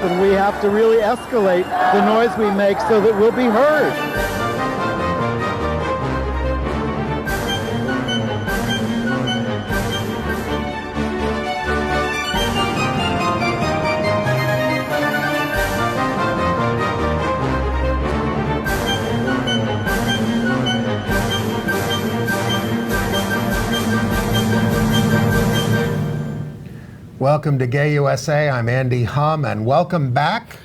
and we have to really escalate the noise we make so that we'll be heard. Welcome to Gay USA. I'm Andy Humm, and welcome back.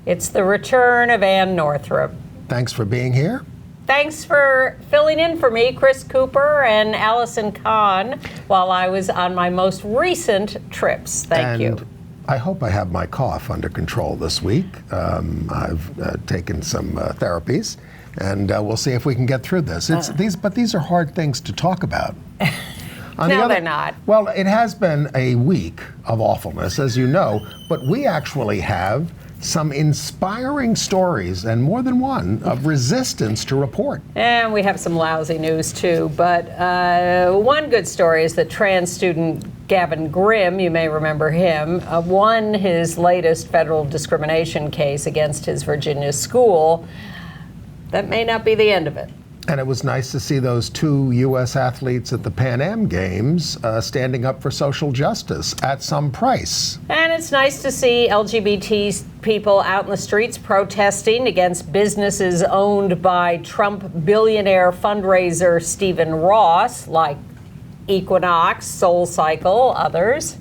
It's the return of Ann Northrop. Thanks for being here. Thanks for filling in for me, Chris Cooper and Allison Kahn, while I was on my most recent trips. Thank you. I hope I have my cough under control this week. I've taken some therapies, and we'll see if we can get through this. These are hard things to talk about. No, they're not. Well, it has been a week of awfulness, as you know, but we actually have some inspiring stories, and more than one, of resistance to report. And we have some lousy news, too. But one good story is that trans student Gavin Grim, you may remember him, won his latest federal discrimination case against his Virginia school. That may not be the end of it. And it was nice to see those two U.S. athletes at the Pan Am Games standing up for social justice at some price. And it's nice to see LGBT people out in the streets protesting against businesses owned by Trump billionaire fundraiser Stephen Ross, like Equinox, SoulCycle, others.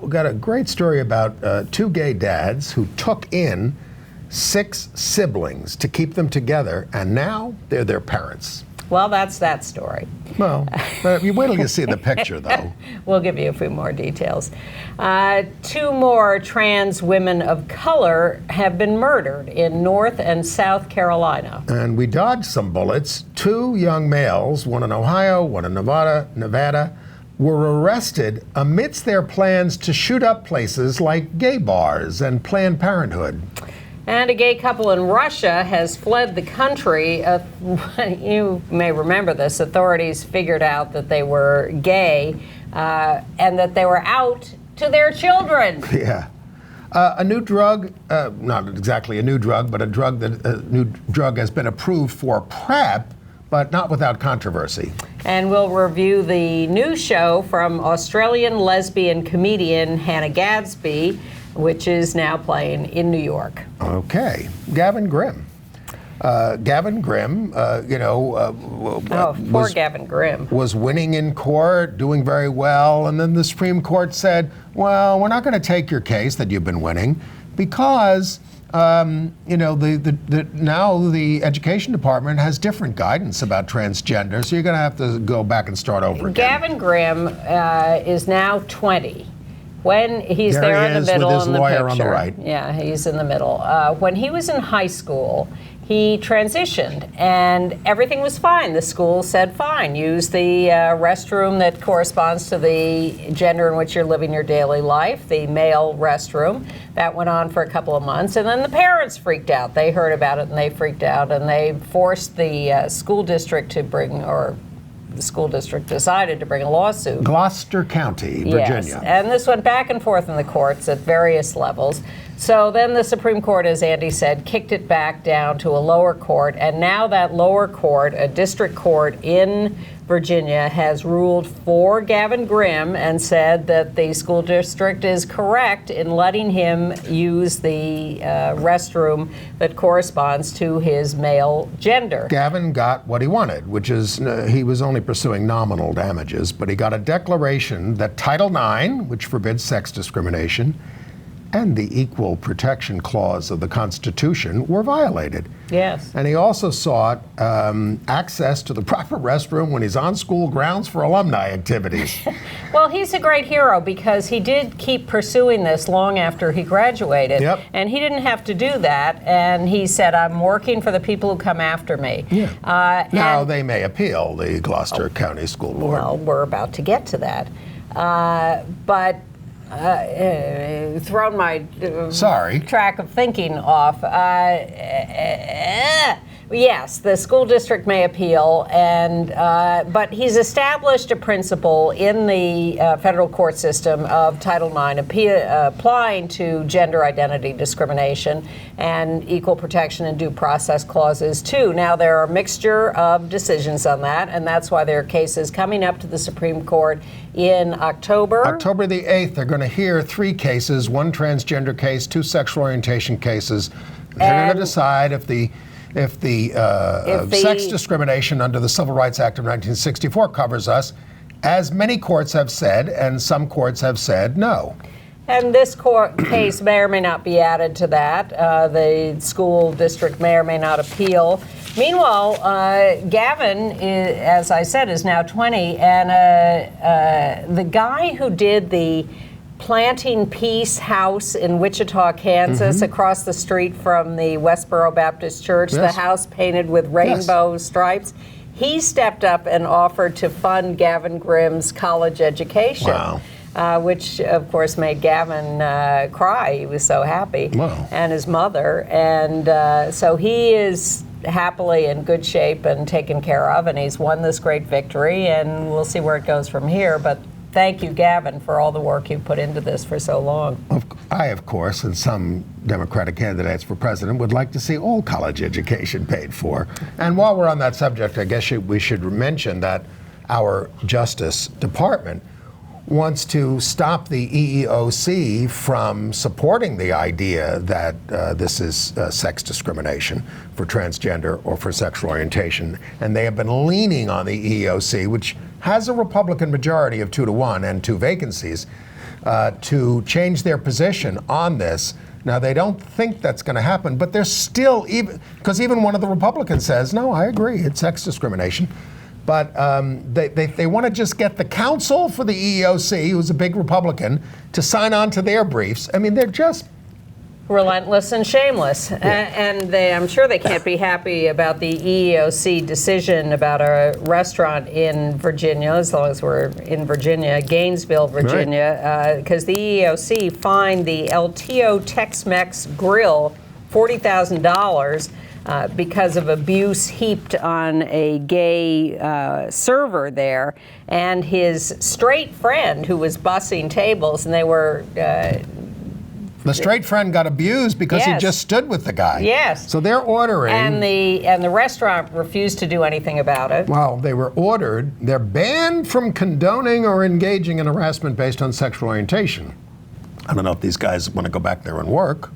We've got a great story about two gay dads who took in 6 siblings to keep them together, and now they're their parents. Well, that's that story. Well, you wait till you see the picture, though. We'll give you a few more details. 2 more trans women of color have been murdered in North and South Carolina. And we dodged some bullets. 2 young males, one in Ohio, one in Nevada, were arrested amidst their plans to shoot up places like gay bars and Planned Parenthood. And a gay couple in Russia has fled the country. You may remember this. Authorities figured out that they were gay and that they were out to their children. Yeah. A new drug, not exactly a new drug, but a new drug has been approved for PrEP, but not without controversy. And we'll review the new show from Australian lesbian comedian Hannah Gadsby, which is now playing in New York. Okay. Gavin Grim. Gavin Grim, poor Gavin Grim. Was winning in court, doing very well, and then the Supreme Court said, well, we're not going to take your case that you've been winning because, now the education department has different guidance about transgender, so you're going to have to go back and start over again. Gavin Grim is now 20. When he's there in the middle with his in the lawyer picture. On the right. Yeah, he's in the middle. When he was in high school, he transitioned and everything was fine. The school said, fine, use the restroom that corresponds to the gender in which you're living your daily life, the male restroom. That went on for a couple of months, and then the parents freaked out. They heard about it and they freaked out, and they forced the school district to bring, or the school district decided to bring a lawsuit. Gloucester County, Virginia. Yes, and this went back and forth in the courts at various levels. So then the Supreme Court, as Andy said, kicked it back down to a lower court, and now that lower court, a district court in Virginia, has ruled for Gavin Grim and said that the school district is correct in letting him use the restroom that corresponds to his male gender. Gavin got what he wanted, which is he was only pursuing nominal damages, but he got a declaration that Title IX, which forbids sex discrimination, and the Equal Protection Clause of the Constitution were violated. Yes. And he also sought access to the proper restroom when he's on school grounds for alumni activities. Well, he's a great hero because he did keep pursuing this long after he graduated. Yep. And he didn't have to do that. And he said, I'm working for the people who come after me. Yeah. Now, they may appeal the Gloucester County School Board. Well, we're about to get to that. Thrown my Sorry. track of thinking off. Yes, the school district may appeal, and but he's established a principle in the federal court system of Title IX applying to gender identity discrimination and equal protection and due process clauses too. Now, there are a mixture of decisions on that, and that's why there are cases coming up to the Supreme Court in October. October the 8th, they're going to hear 3 cases, 1 transgender case, 2 sexual orientation cases. They're going to decide if the sex discrimination under the Civil Rights Act of 1964 covers us, as many courts have said, and some courts have said no. And this case may or may not be added to that. The school district may or may not appeal. Meanwhile, Gavin, as I said, is now 20, and the guy who did the Planting Peace house in Wichita, Kansas, across the street from the Westboro Baptist Church, the house painted with rainbow stripes, he stepped up and offered to fund Gavin Grim's college education. Wow. Which, of course, made Gavin cry. He was so happy. Wow. And his mother. And so he is happily in good shape and taken care of, and he's won this great victory, and we'll see where it goes from here. But thank you, Gavin, for all the work you've put into this for so long. I, of course, and some Democratic candidates for president would like to see all college education paid for. And while we're on that subject, I guess we should mention that our Justice Department wants to stop the EEOC from supporting the idea that this is sex discrimination for transgender or for sexual orientation. And they have been leaning on the EEOC, which has a Republican majority of 2-1 and 2 vacancies, to change their position on this. Now, they don't think that's going to happen, but they're still, because even one of the Republicans says, no, I agree, it's sex discrimination. But they want to just get the counsel for the EEOC, who's a big Republican, to sign on to their briefs. I mean, they're just relentless and shameless. And I'm sure they can't be happy about the EEOC decision about a restaurant in Virginia, as long as we're in Virginia, Gainesville, Virginia, because the EEOC fined the LTO Tex-Mex Grill $40,000 because of abuse heaped on a gay server there, and his straight friend who was bussing tables, and they were... the straight friend got abused because he just stood with the guy. Yes. So they're ordering... And the restaurant refused to do anything about it. Well, they were ordered. They're banned from condoning or engaging in harassment based on sexual orientation. I don't know if these guys want to go back there and work.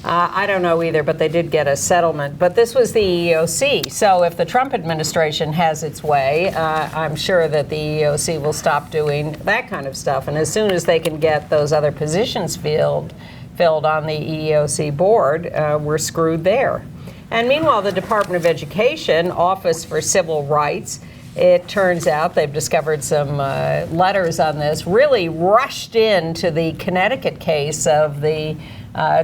I don't know either, but they did get a settlement. But this was the EEOC. So if the Trump administration has its way, I'm sure that the EEOC will stop doing that kind of stuff. And as soon as they can get those other positions filled on the EEOC board, we're screwed there. And meanwhile, the Department of Education, Office for Civil Rights, it turns out they've discovered some letters on this, really rushed into the Connecticut case of the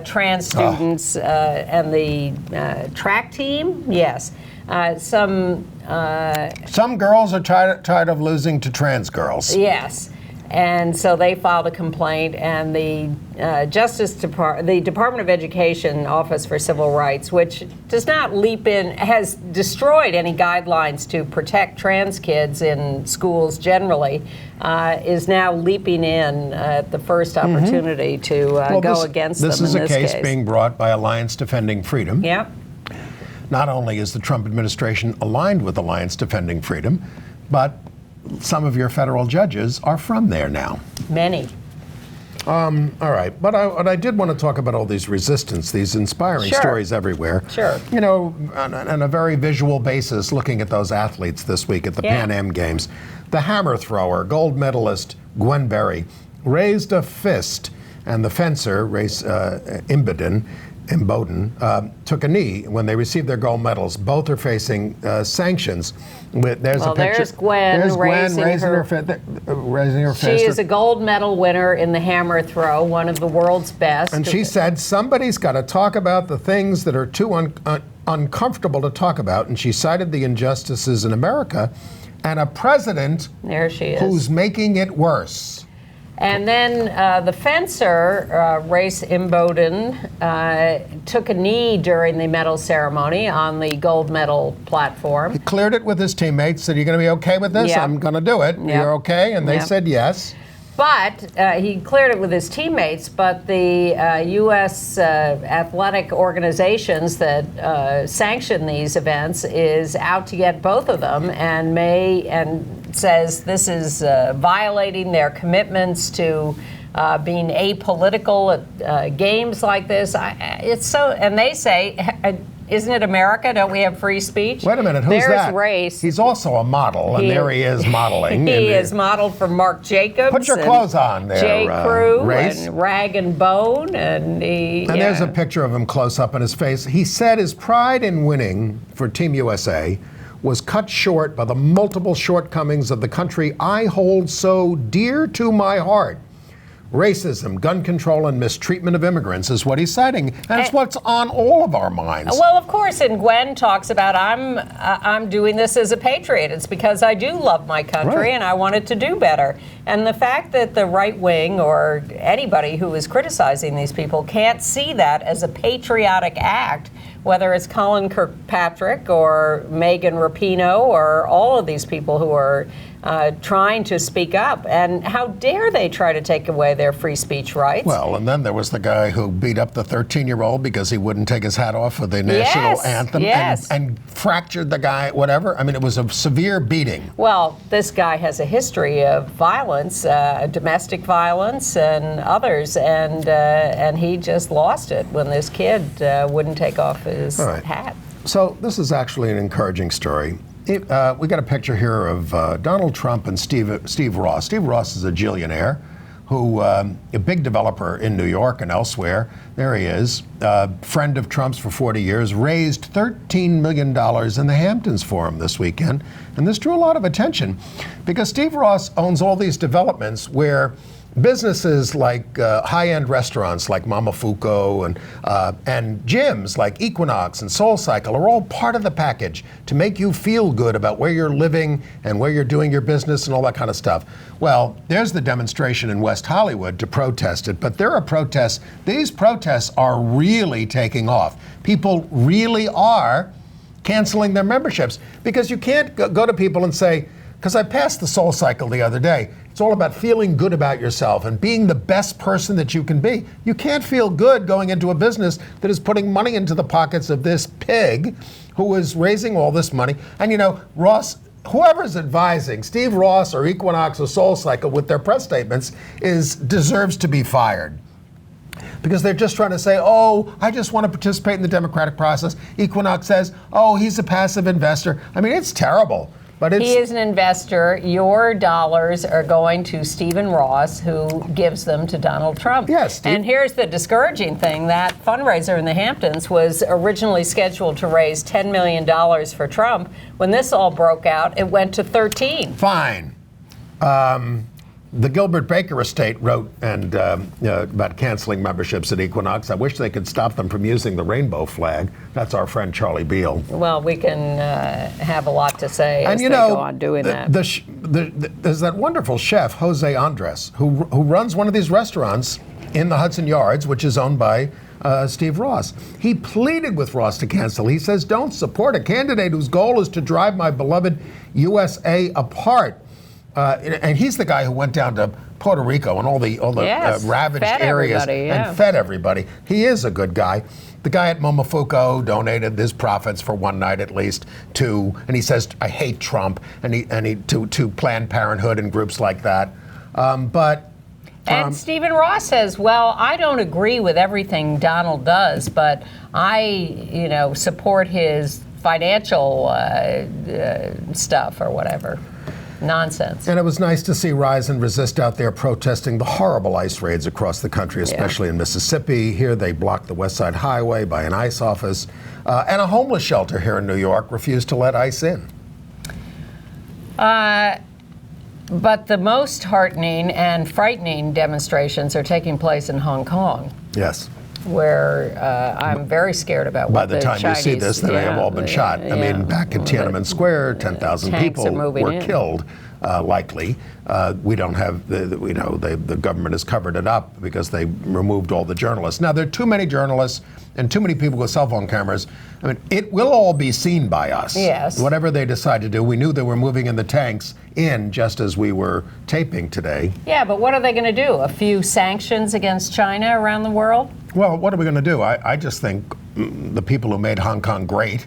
trans students and the track team. Yes. Some girls are tired of losing to trans girls. Yes. And so they filed a complaint, and the the Department of Education Office for Civil Rights, which does not leap in, has destroyed any guidelines to protect trans kids in schools generally, is now leaping in at the first opportunity to go against them in this case. This is a case being brought by Alliance Defending Freedom. Yep. Not only is the Trump administration aligned with Alliance Defending Freedom, but some of your federal judges are from there now. Many. All right, but I did want to talk about all these resistance, these inspiring stories everywhere. Sure. You know, on a very visual basis, looking at those athletes this week at the Pan Am Games. The hammer thrower, gold medalist Gwen Berry, raised a fist, and the fencer, Imboden, took a knee when they received their gold medals. Both are facing sanctions. There's a picture. There's Gwen raising her fist. She is a gold medal winner in the hammer throw, one of the world's best. And she said, somebody's got to talk about the things that are too uncomfortable to talk about. And she cited the injustices in America and a president there she is, who's making it worse. And then the fencer, Race Imboden, took a knee during the medal ceremony on the gold medal platform. He cleared it with his teammates, said, "You're going to be okay with this? Yep. I'm going to do it. Yep. You're okay?" And they Yep. said yes. But he cleared it with his teammates, but the U.S. athletic organizations that sanction these events is out to get both of them and says this is violating their commitments to being apolitical at games like this. It's so, and they say, isn't it America? Don't we have free speech? Wait a minute, who's There's that? Race. He's also a model, and there he is modeling. He is modeled for Marc Jacobs. Put your clothes on there, J. Crew Race. and Rag and Bone, and there's a picture of him close up in his face. He said his pride in winning for Team USA was cut short by the multiple shortcomings of the country I hold so dear to my heart. Racism, gun control, and mistreatment of immigrants is what he's citing, and it's what's on all of our minds. Well, of course, and Gwen talks about I'm doing this as a patriot. It's because I do love my country, Right. and I want it to do better. And the fact that the right wing or anybody who is criticizing these people can't see that as a patriotic act, whether it's Colin Kirkpatrick or Megan Rapinoe or all of these people who are trying to speak up. And how dare they try to take away their free speech rights? Well, and then there was the guy who beat up the 13-year-old because he wouldn't take his hat off for the national anthem and fractured the guy, whatever. I mean, it was a severe beating. Well, this guy has a history of violence, domestic violence and others, and he just lost it when this kid wouldn't take off his hat. So this is actually an encouraging story. We got a picture here of Donald Trump and Steve Ross. Steve Ross is a gillionaire who, a big developer in New York and elsewhere. There he is, friend of Trump's for 40 years, raised $13 million in the Hamptons for him this weekend. And this drew a lot of attention because Steve Ross owns all these developments where businesses like high-end restaurants like Momofuku and gyms like Equinox and SoulCycle are all part of the package to make you feel good about where you're living and where you're doing your business and all that kind of stuff. Well, there's the demonstration in West Hollywood to protest it, but there are protests. These protests are really taking off. People really are canceling their memberships because you can't go to people and say, because I passed the SoulCycle the other day. It's all about feeling good about yourself and being the best person that you can be. You can't feel good going into a business that is putting money into the pockets of this pig who is raising all this money. And you know, Ross, whoever's advising, Steve Ross or Equinox or SoulCycle with their press statements deserves to be fired. Because they're just trying to say, oh, I just want to participate in the democratic process. Equinox says, oh, he's a passive investor. I mean, it's terrible. But he is an investor. Your dollars are going to Stephen Ross, who gives them to Donald Trump. Yes. And here's the discouraging thing. That fundraiser in the Hamptons was originally scheduled to raise $10 million for Trump. When this all broke out, it went to 13. Fine. The Gilbert Baker estate wrote about canceling memberships at Equinox. I wish they could stop them from using the rainbow flag. That's our friend Charlie Beale. Well, we can have a lot to say as they go on doing that. There's that wonderful chef, Jose Andres, who runs one of these restaurants in the Hudson Yards, which is owned by Steve Ross. He pleaded with Ross to cancel. He says, don't support a candidate whose goal is to drive my beloved USA apart. And he's the guy who went down to Puerto Rico and all the ravaged areas and fed everybody. He is a good guy. The guy at Momofuku donated his profits for one night at least and he says, I hate Trump, to Planned Parenthood and groups like that. And Stephen Ross says, well, I don't agree with everything Donald does, but I, support his financial stuff or whatever. Nonsense. And it was nice to see Rise and Resist out there protesting the horrible ICE raids across the country, especially in Mississippi. Here they blocked the West Side Highway by an ICE office. And a homeless shelter here in New York refused to let ICE in. But the most heartening and frightening demonstrations are taking place in Hong Kong. Yes. Where I'm very scared about what the By the time Chinese, you see this, they may have all been shot. I mean, back in Tiananmen Square, 10,000 people were killed likely. We don't have, the government has covered it up because they removed all the journalists. Now, there are too many journalists and too many people with cell phone cameras. I mean, it will all be seen by us. Yes. Whatever they decide to do. We knew they were moving in the tanks in just as we were taping today. Yeah, but what are they going to do? A few sanctions against China around the world? Well, what are we going to do? I just think the people who made Hong Kong great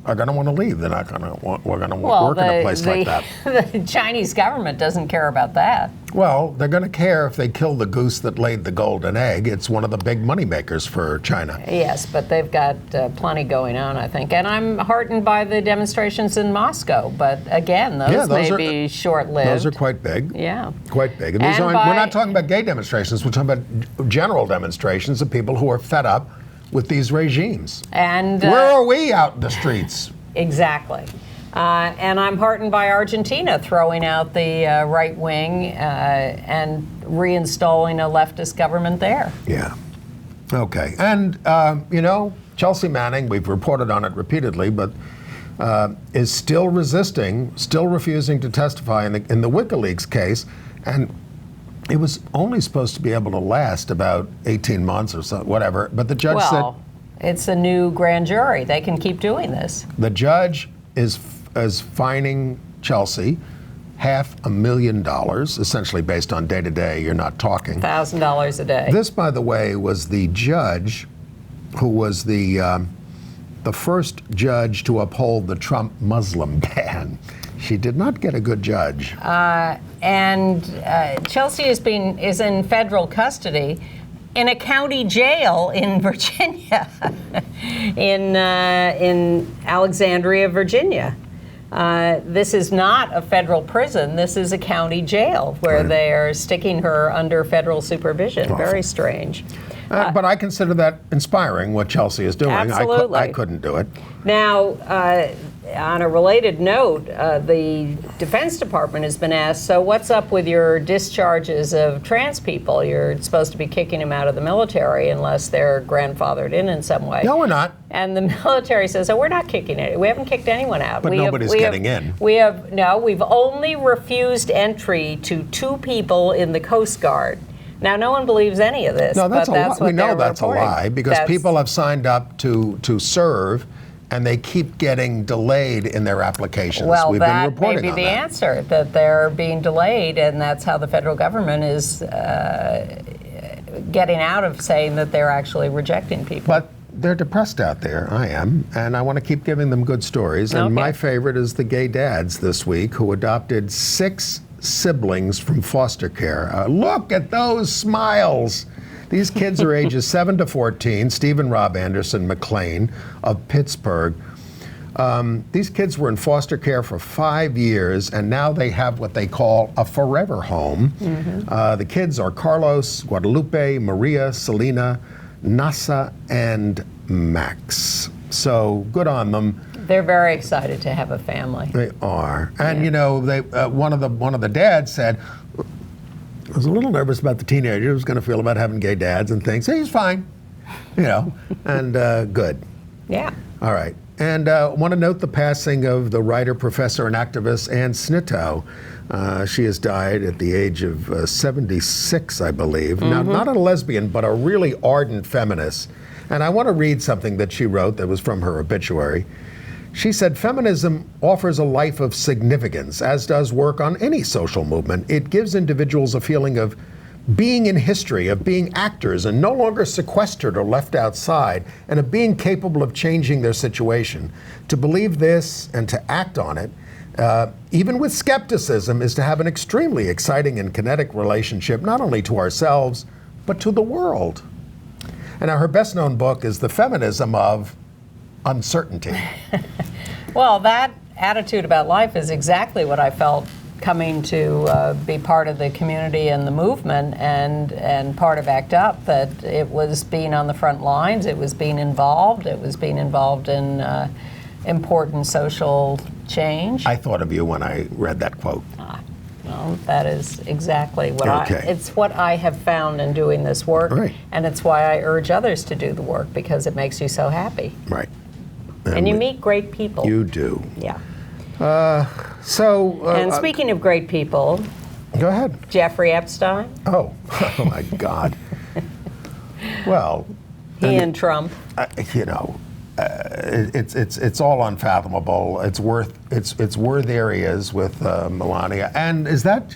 are going to want to leave. They're not going to want, we're going to work in a place like that. The Chinese government doesn't care about that. Well, they're going to care if they kill the goose that laid the golden egg. It's one of the big money makers for China. Yes, but they've got plenty going on, I think. And I'm heartened by the demonstrations in Moscow. But again, those may be short-lived. Those are quite big. Yeah. Quite big. And we're not talking about gay demonstrations. We're talking about general demonstrations of people who are fed up with these regimes. And where are we out in the streets? Exactly. And I'm heartened by Argentina throwing out the right wing and reinstalling a leftist government there. Yeah. Okay. And, Chelsea Manning, we've reported on it repeatedly, but is still resisting, still refusing to testify in the WikiLeaks case. And it was only supposed to be able to last about 18 months or so, whatever. But the judge said... Well, it's a new grand jury. They can keep doing this. The judge is fining Chelsea $500,000, essentially based on day-to-day, you're not talking. $1,000 a day. This, by the way, was the judge who was the first judge to uphold the Trump Muslim ban. She did not get a good judge. And Chelsea is in federal custody in a county jail in Virginia, in Alexandria, Virginia. This is not a federal prison. This is a county jail where they are sticking her under federal supervision. Awful. Very strange. But I consider that inspiring, what Chelsea is doing. Absolutely. I couldn't do it. Now, on a related note, the Defense Department has been asked, so what's up with your discharges of trans people? You're supposed to be kicking them out of the military unless they're grandfathered in some way. No, we're not. And the military says, oh, we're not kicking it. We haven't kicked anyone out. But nobody's getting in. We've only refused entry to 2 people in the Coast Guard. Now, no one believes any of this. No, that's a lie. We know that's reporting. A lie because people have signed up to serve, and they keep getting delayed in their applications. Well, We've been that reporting may be on the that. answer, that they're being delayed, and that's how the federal government is getting out of saying that they're actually rejecting people. But they're depressed out there. I am, and I want to keep giving them good stories. And my favorite is the gay dads this week who adopted 6 siblings from foster care. Look at those smiles. These kids are ages 7 to 14, Stephen Rob Anderson McLean of Pittsburgh. These kids were in foster care for 5 years, and now they have what they call a forever home. The kids are Carlos, Guadalupe, Maria, Selena, Nasa, and Max. So good on them. They're very excited to have a family. They are. And they one of the dads said, I was a little nervous about the teenager who's going to feel about having gay dads and things. Hey, he's fine, and good. Yeah. All right. And I want to note the passing of the writer, professor, and activist Ann Snitow. She has died at the age of 76, I believe. Now, not a lesbian, but a really ardent feminist. And I want to read something that she wrote that was from her obituary. She said, feminism offers a life of significance, as does work on any social movement. It gives individuals a feeling of being in history, of being actors and no longer sequestered or left outside, and of being capable of changing their situation. To believe this and to act on it, even with skepticism, is to have an extremely exciting and kinetic relationship, not only to ourselves, but to the world. And now her best-known book is The Feminism of Uncertainty. Well, that attitude about life is exactly what I felt coming to be part of the community and the movement and part of ACT UP, that it was being on the front lines, it was being involved in important social change. I thought of you when I read that quote. Well, that is exactly what it's what I have found in doing this work, right. And it's why I urge others to do the work, because it makes you so happy. Right. And you meet great people. You do. Yeah. And speaking of great people, go ahead. Jeffrey Epstein. Oh my God. Well, He and Trump. It's all unfathomable. It's worth areas with Melania, and is that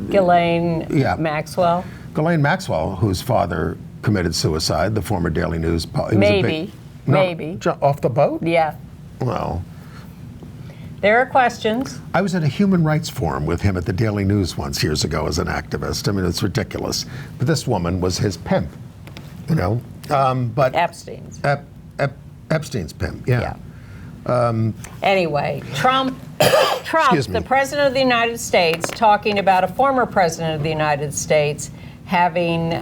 Ghislaine Maxwell? Ghislaine Maxwell, whose father committed suicide, the former Daily News. Maybe. Off the boat? Yeah. Well, there are questions. I was at a human rights forum with him at the Daily News once years ago as an activist. I mean, it's ridiculous. But this woman was his pimp, but Epstein's. Epstein's pimp, yeah. Anyway, Trump, the president of the United States, talking about a former president of the United States having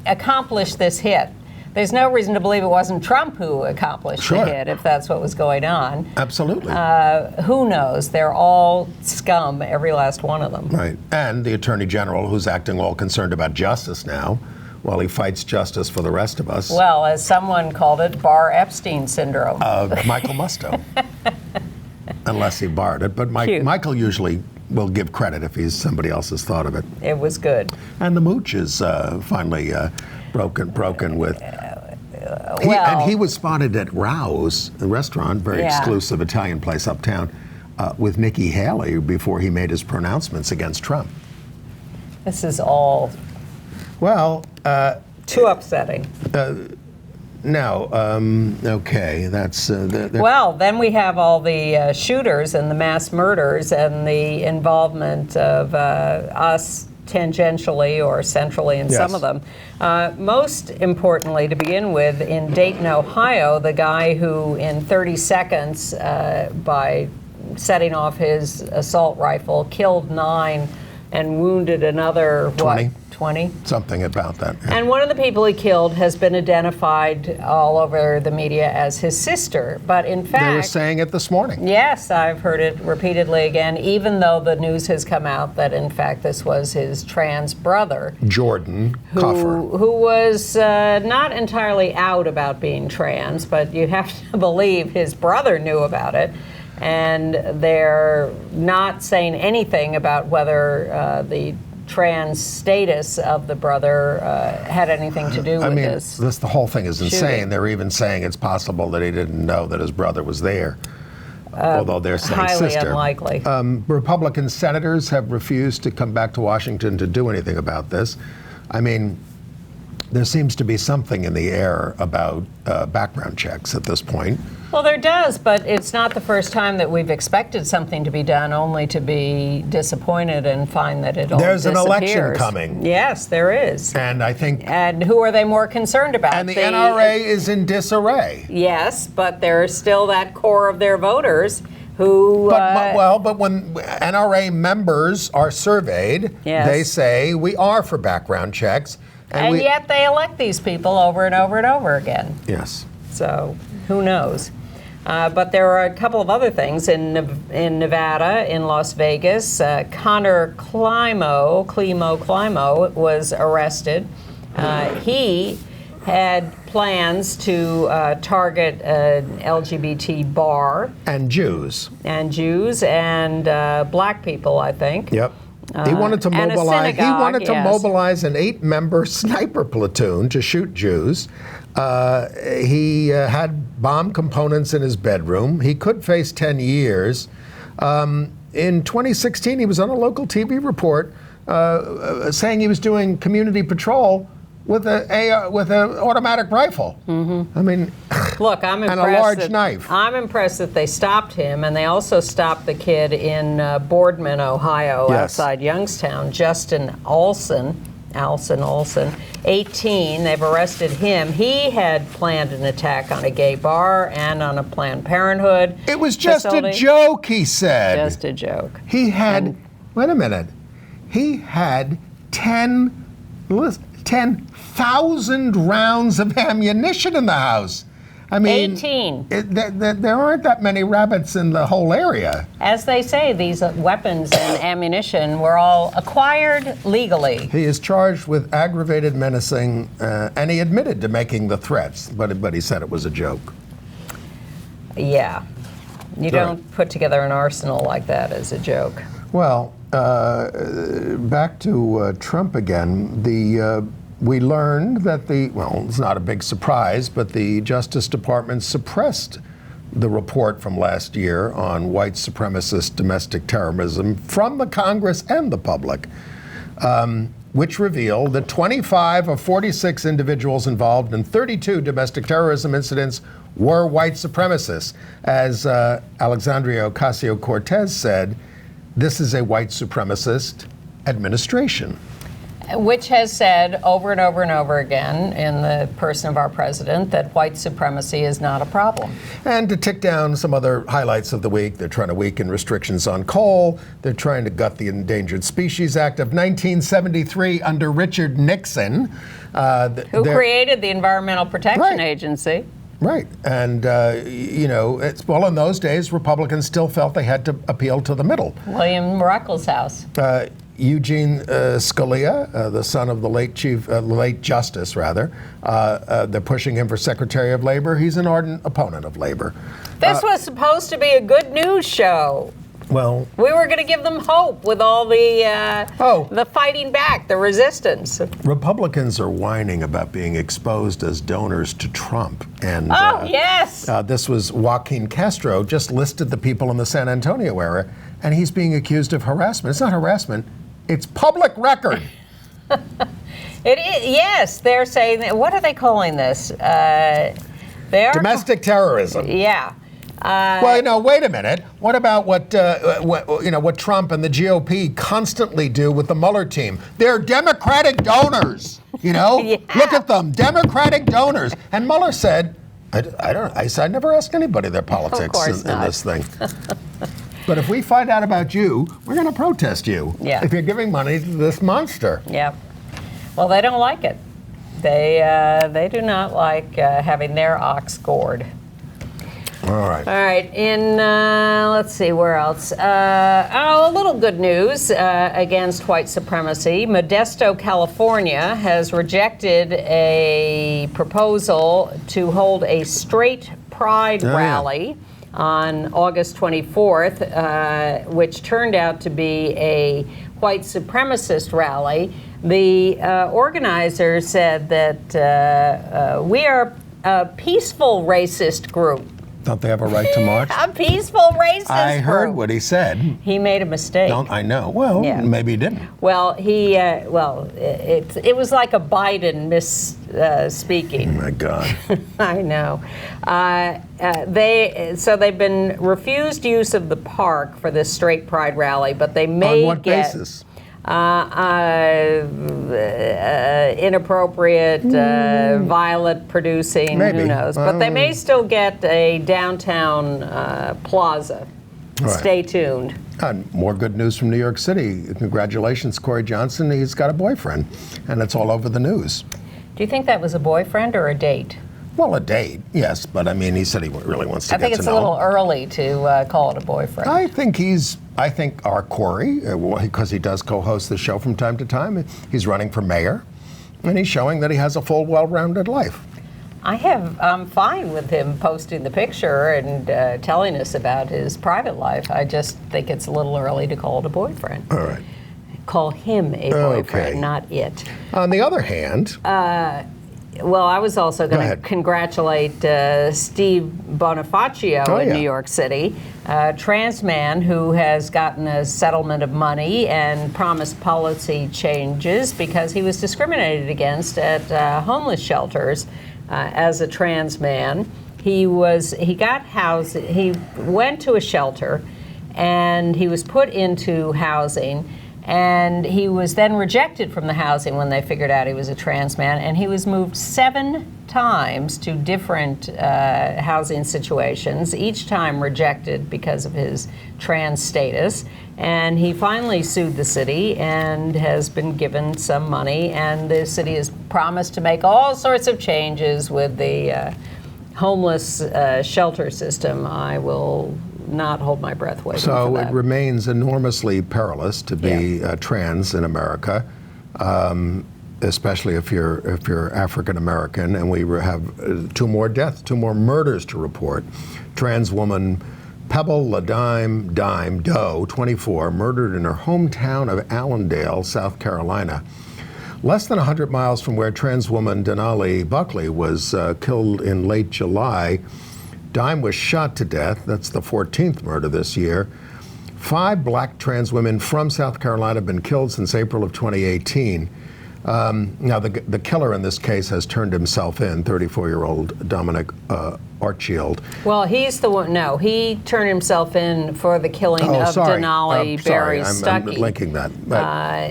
accomplished this hit. There's no reason to believe it wasn't Trump who accomplished the hit, if that's what was going on. Absolutely. Who knows? They're all scum, every last one of them. Right. And the Attorney General, who's acting all concerned about justice now, while he fights justice for the rest of us. Well, as someone called it, Bar Epstein syndrome. Michael Musto. Unless he barred it. But Michael usually will give credit if somebody else has thought of it. It was good. And the mooch is finally broken with. And he was spotted at Rao's, a restaurant, very exclusive Italian place uptown, with Nikki Haley before he made his pronouncements against Trump. This is all too upsetting. Okay, that's... well, then we have all the shooters and the mass murders and the involvement of us tangentially or centrally in some of them. Most importantly, to begin with, in Dayton, Ohio, the guy who in 30 seconds, by setting off his assault rifle, killed 9 and wounded another, 20? 20? Something about that. Yeah. And one of the people he killed has been identified all over the media as his sister. But in fact... They were saying it this morning. Yes, I've heard it repeatedly again, even though the news has come out that in fact this was his trans brother. Jordan Coffer. Who was not entirely out about being trans, but you have to believe his brother knew about it. And they're not saying anything about whether the trans status of the brother had anything to do with this. The whole thing is insane. shooting. They're even saying it's possible that he didn't know that his brother was there, although they're saying highly sister. Unlikely. Republican senators have refused to come back to Washington to do anything about this. I mean, there seems to be something in the air about background checks at this point. Well, there does, but it's not the first time that we've expected something to be done only to be disappointed and find that it all There's disappears. an election coming. Yes, there is. And I think... And who are they more concerned about? And the NRA is in disarray. Yes, but there's still that core of their voters who... But when NRA members are surveyed, they say we are for background checks. And yet they elect these people over and over and over again. Yes. So who knows? But there are a couple of other things in Nevada, in Las Vegas. Connor Climo was arrested. He had plans to target an LGBT bar. And Jews. And black people, I think. Yep. He wanted to mobilize. He wanted to mobilize an 8-member sniper platoon to shoot Jews. He had bomb components in his bedroom. He could face 10 years. In 2016, he was on a local TV report saying he was doing community patrol with an automatic rifle. Mm-hmm. I mean, look, I'm impressed. And a large knife. I'm impressed that they stopped him, and they also stopped the kid in Boardman, Ohio, outside Youngstown, Justin Alson, 18. They've arrested him. He had planned an attack on a gay bar and on a Planned Parenthood It was just a joke, he said. Just a joke. He had, wait a minute, he had 10,000 rounds of ammunition in the house. I mean, 18. There aren't that many rabbits in the whole area. As they say, these weapons and ammunition were all acquired legally. He is charged with aggravated menacing, and he admitted to making the threats, but he said it was a joke. Yeah. You don't put together an arsenal like that as a joke. Well, back to Trump again. We learned that it's not a big surprise, but the Justice Department suppressed the report from last year on white supremacist domestic terrorism from the Congress and the public, which revealed that 25 of 46 individuals involved in 32 domestic terrorism incidents were white supremacists. As Alexandria Ocasio-Cortez said, this is a white supremacist administration. Which has said over and over and over again in the person of our president that white supremacy is not a problem. And to tick down some other highlights of the week, they're trying to weaken restrictions on coal. They're trying to gut the Endangered Species Act of 1973 under Richard Nixon. Who created the Environmental Protection Agency. Right. And, in those days, Republicans still felt they had to appeal to the middle. William Ruckelshaus. Eugene Scalia, the son of the late Justice, they're pushing him for Secretary of Labor. He's an ardent opponent of labor. This was supposed to be a good news show. Well, we were going to give them hope with all the fighting back, the resistance. Republicans are whining about being exposed as donors to Trump. And yes. This was Joaquin Castro just listed the people in the San Antonio area, and he's being accused of harassment. It's not harassment. It's public record. It is, yes, they're saying, what are they calling this? Domestic terrorism. Yeah. Wait a minute. What about what Trump and the GOP constantly do with the Mueller team? They're Democratic donors. Yeah. Look at them, Democratic donors. And Mueller said, I said, I never asked anybody their politics in this thing. But if we find out about you, we're going to protest you. Yeah. If you're giving money to this monster. Yeah. Well, they don't like it. They do not like having their ox gored. All right. All right. Let's see, where else? A little good news against white supremacy. Modesto, California has rejected a proposal to hold a straight pride rally on August 24th, which turned out to be a white supremacist rally. The organizer said that we are a peaceful racist group. Don't they have a right to march? A peaceful racist I heard group. what he said. He made a mistake. I know. Well, maybe he didn't. Well, it was like a Biden misspeaking. Oh my God. I know. They've been refused use of the park for this straight pride rally, but they may On what get basis? Inappropriate, violent producing, Maybe. Who knows? But they may still get a downtown plaza. Right. Stay tuned. More good news from New York City. Congratulations, Corey Johnson. He's got a boyfriend, and it's all over the news. Do you think that was a boyfriend or a date? Well, a date, yes, but I mean, he said he really wants to get to know him. I think it's a little early to call it a boyfriend. I think our Corey, because he does co-host the show from time to time, he's running for mayor, and he's showing that he has a full, well-rounded life. I'm fine with him posting the picture and telling us about his private life. I just think it's a little early to call it a boyfriend. All right. Call him a boyfriend, not it. On the other hand... well, I was also going to congratulate Steve Bonifacio in New York City, a trans man who has gotten a settlement of money and promised policy changes because he was discriminated against at homeless shelters as a trans man. He got housed. He went to a shelter, and he was put into housing. And he was then rejected from the housing when they figured out he was a trans man. And he was moved 7 times to different housing situations, each time rejected because of his trans status. And he finally sued the city and has been given some money. And the city has promised to make all sorts of changes with the homeless shelter system. I will not hold my breath waiting for that. So it remains enormously perilous to be trans in America, especially if you're African American. And we have 2 more deaths, 2 more murders to report. Trans woman Pebble LaDime Doe, 24, murdered in her hometown of Allendale, South Carolina. Less than 100 miles from where trans woman Denali Buckley was killed in late July, Dime was shot to death. That's the 14th murder this year. 5 black trans women from South Carolina have been killed since April of 2018. Now, the killer in this case has turned himself in, 34-year-old Dominic Archfield. Well, he's the one. No, he turned himself in for the killing of Denali Barry Stuckey. I'm linking that.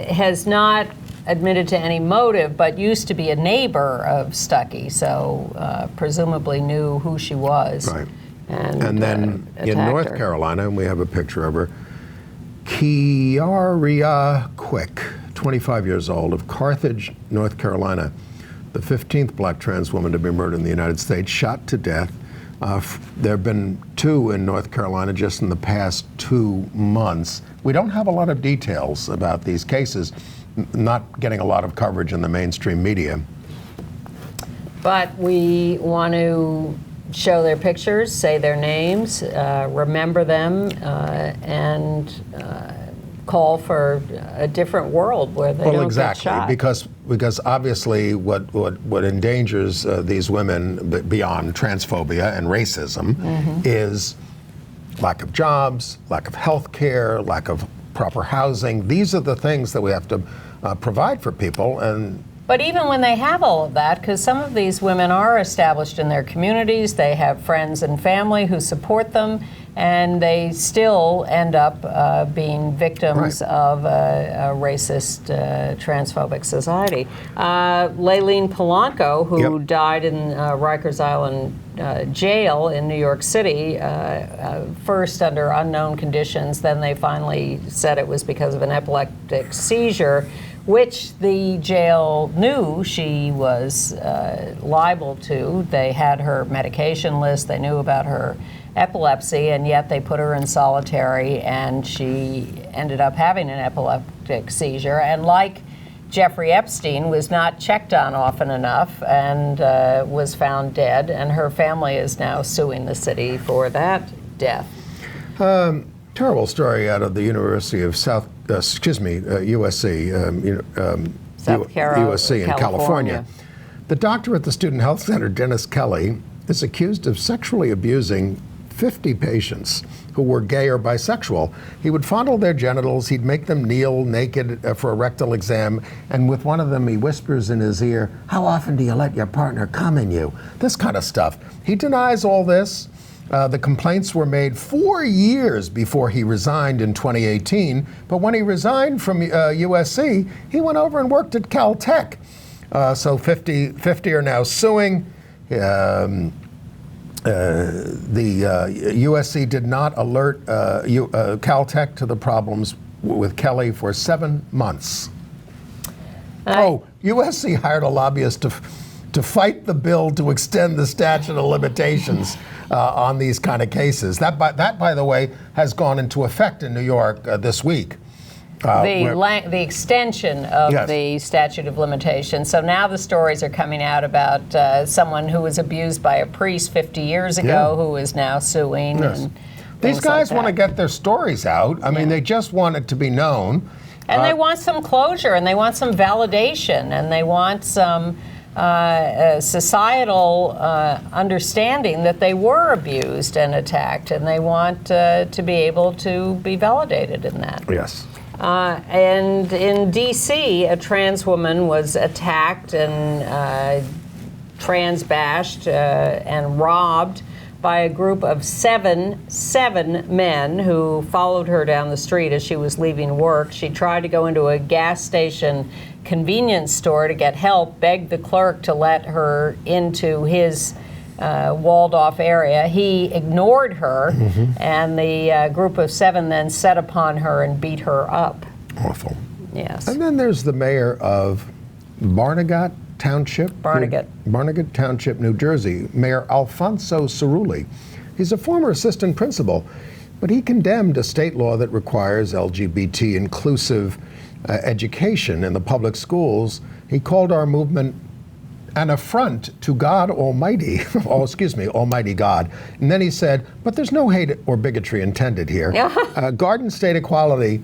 Has not admitted to any motive, but used to be a neighbor of Stuckey, so presumably knew who she was. Right. And then in North Carolina, and we have a picture of her, Kiaria Quick, 25 years old, of Carthage, North Carolina, the 15th black trans woman to be murdered in the United States, shot to death. There have been 2 in North Carolina just in the past 2 months. We don't have a lot of details about these cases, not getting a lot of coverage in the mainstream media. But we want to show their pictures, say their names, remember them, and call for a different world where they don't get shot. Because obviously what endangers these women beyond transphobia and racism is lack of jobs, lack of health care, lack of proper housing. These are the things that we have to provide for people. But even when they have all of that, because some of these women are established in their communities, they have friends and family who support them, and they still end up being victims of a racist, transphobic society. Leyline Polanco, who died in Rikers Island jail in New York City, first under unknown conditions, then they finally said it was because of an epileptic seizure, which the jail knew she was liable to. They had her medication list, they knew about her epilepsy, and yet they put her in solitary, and she ended up having an epileptic seizure. And like Jeffrey Epstein, was not checked on often enough and was found dead, and her family is now suing the city for that death. Terrible story out of the University of USC, USC in California. The doctor at the Student Health Center, Dennis Kelly, is accused of sexually abusing 50 patients who were gay or bisexual. He would fondle their genitals, he'd make them kneel naked for a rectal exam, and with one of them he whispers in his ear, "How often do you let your partner come in you?" This kind of stuff. He denies all this. The complaints were made 4 years before he resigned in 2018, but when he resigned from USC, he went over and worked at Caltech. So 50 are now suing. The USC did not alert Caltech to the problems with Kelly for 7 months. USC hired a lobbyist to fight the bill to extend the statute of limitations on these kind of cases. That, by the way, has gone into effect in New York this week. The extension of the statute of limitations. So now the stories are coming out about someone who was abused by a priest 50 years ago who is now suing. Yes. And these guys want to get their stories out. I mean, they just want it to be known. And they want some closure, and they want some validation, and they want some societal understanding that they were abused and attacked, and they want to be able to be validated in that. Yes. And in D.C., a trans woman was attacked and trans-bashed and robbed by a group of seven men who followed her down the street as she was leaving work. She tried to go into a gas station convenience store to get help, begged the clerk to let her into his walled-off area. He ignored her, and the group of 7 then set upon her and beat her up. Awful. Yes. And then there's the mayor of Barnegat Township, New Jersey, Mayor Alfonso Suru. He's a former assistant principal, but he condemned a state law that requires LGBT inclusive education in the public schools. He called our movement an affront to God Almighty, Almighty God. And then he said, but there's no hate or bigotry intended here. Garden State Equality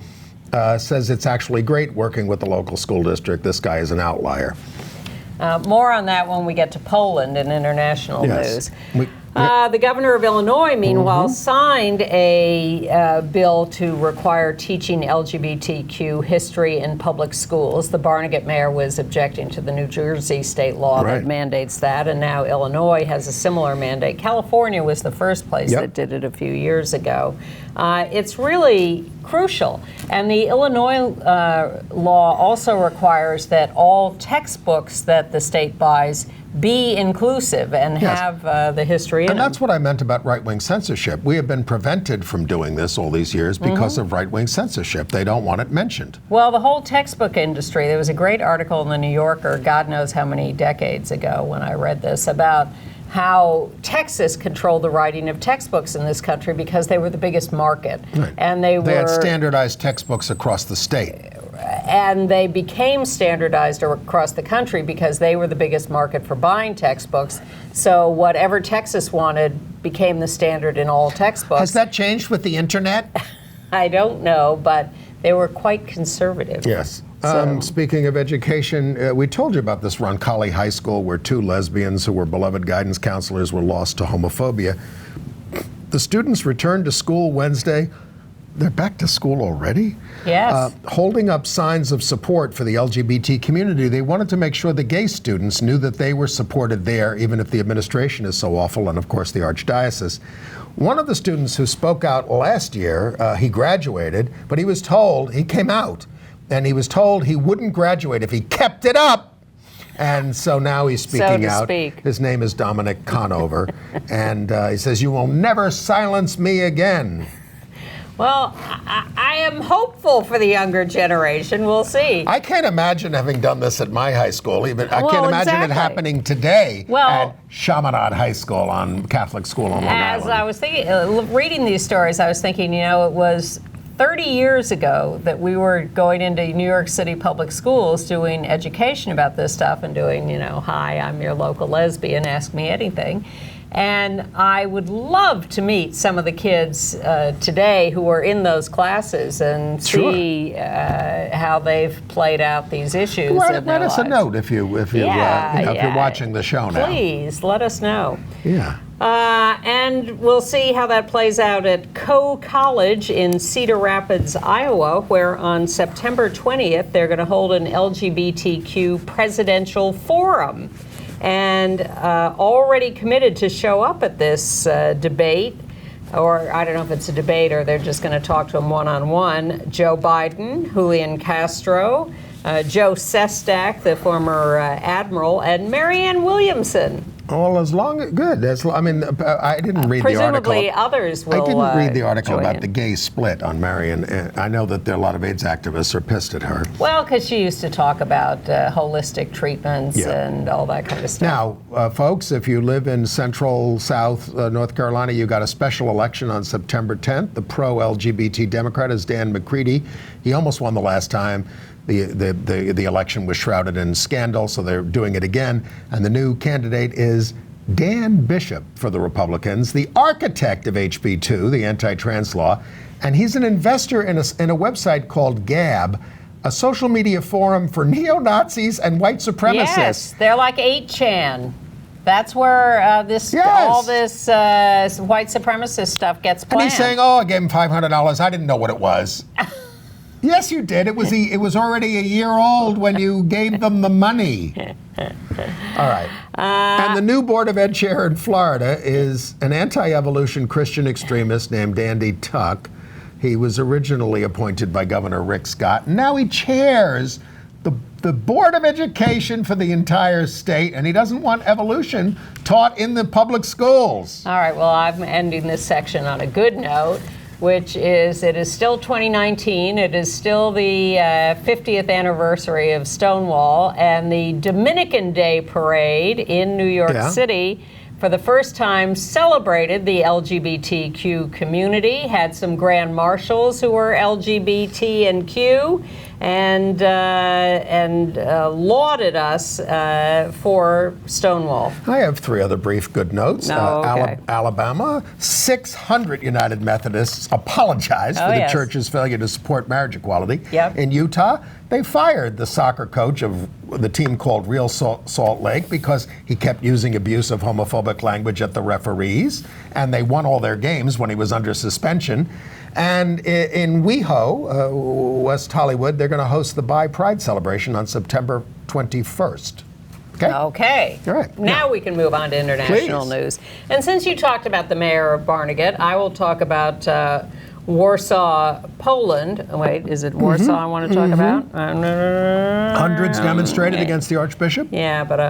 says it's actually great working with the local school district. This guy is an outlier. More on that when we get to Poland in international news. The governor of Illinois, meanwhile, signed a bill to require teaching LGBTQ history in public schools. The Barnegat mayor was objecting to the New Jersey state law that mandates that, and now Illinois has a similar mandate. California was the first place that did it a few years ago. It's really crucial. And the Illinois law also requires that all textbooks that the state buys be inclusive and have the history in And them. that's what I meant about right-wing censorship. We have been prevented from doing this all these years because of right-wing censorship. They don't want it mentioned. Well, the whole textbook industry, there was a great article in the New Yorker, God knows how many decades ago when I read this, about how Texas controlled the writing of textbooks in this country because they were the biggest market. And they had standardized textbooks across the state. And they became standardized across the country because they were the biggest market for buying textbooks. So whatever Texas wanted became the standard in all textbooks. Has that changed with the internet? I don't know, but they were quite conservative. Yes. So. Speaking of education, we told you about this Roncalli High School where 2 lesbians who were beloved guidance counselors were lost to homophobia. The students returned to school Wednesday. They're back to school already? Yes. Holding up signs of support for the LGBT community. They wanted to make sure the gay students knew that they were supported there, even if the administration is so awful, and of course the archdiocese. One of the students who spoke out last year, he graduated, but he was told, he came out, and he was told he wouldn't graduate if he kept it up. And so now he's speaking out. His name is Dominic Conover, and he says, "You will never silence me again." Well, I am hopeful for the younger generation. We'll see. I can't imagine having done this at my high school. I can't imagine it happening today at Chaminade High School Catholic School on Long Island. As I was thinking, reading these stories, I was thinking, it was 30 years ago that we were going into New York City public schools doing education about this stuff and doing, hi, I'm your local lesbian, ask me anything. And I would love to meet some of the kids today who are in those classes and see how they've played out these issues. Write us a note if you're watching the show now. Please let us know. Yeah. And we'll see how that plays out at Coe College in Cedar Rapids, Iowa, where on September 20th they're going to hold an LGBTQ presidential forum. And already committed to show up at this debate, or I don't know if it's a debate or they're just going to talk to him one-on-one, Joe Biden, Julian Castro, Joe Sestak, the former admiral, and Marianne Williamson. Well, I didn't read the article. Presumably others will I didn't read the article about in. the gay split on Marianne. I know that there are a lot of AIDS activists are pissed at her. Well, because she used to talk about holistic treatments and all that kind of stuff. Now, folks, if you live in Central South North Carolina, you got a special election on September 10th. The pro-LGBT Democrat is Dan Mcready. He almost won the last time. The election was shrouded in scandal, so they're doing it again. And the new candidate is Dan Bishop for the Republicans, the architect of HB 2, the anti-trans law. And he's an investor in a website called Gab, a social media forum for neo-Nazis and white supremacists. Yes, they're like 8chan. That's where all this white supremacist stuff gets planned. And he's saying, I gave him $500. I didn't know what it was. Yes, you did. It was already a year old when you gave them the money. All right. And the new Board of Ed chair in Florida is an anti-evolution Christian extremist named Andy Tuck. He was originally appointed by Governor Rick Scott. Now he chairs the Board of Education for the entire state, and he doesn't want evolution taught in the public schools. All right. Well, I'm ending this section on a good note, which is it is still 2019. It is still the 50th anniversary of Stonewall, and the Dominican Day Parade in New York City for the first time celebrated the LGBTQ community, had some grand marshals who were LGBT and Q, and lauded us for Stonewall. I have 3 other brief good notes. Okay. Alabama, 600 United Methodists apologized for the yes. church's failure to support marriage equality. Yep. In Utah, they fired the soccer coach of the team called Real Salt Lake because he kept using abusive homophobic language at the referees, and they won all their games when he was under suspension. And in WeHo, West Hollywood, they're going to host the Bi Pride celebration on September 21st. Okay. All right. Now we can move on to international Please. news. And since you talked about the mayor of Barnegat, I will talk about Warsaw, Poland. Wait, is it Warsaw I want to talk about? Hundreds demonstrated against the Archbishop? Yeah, but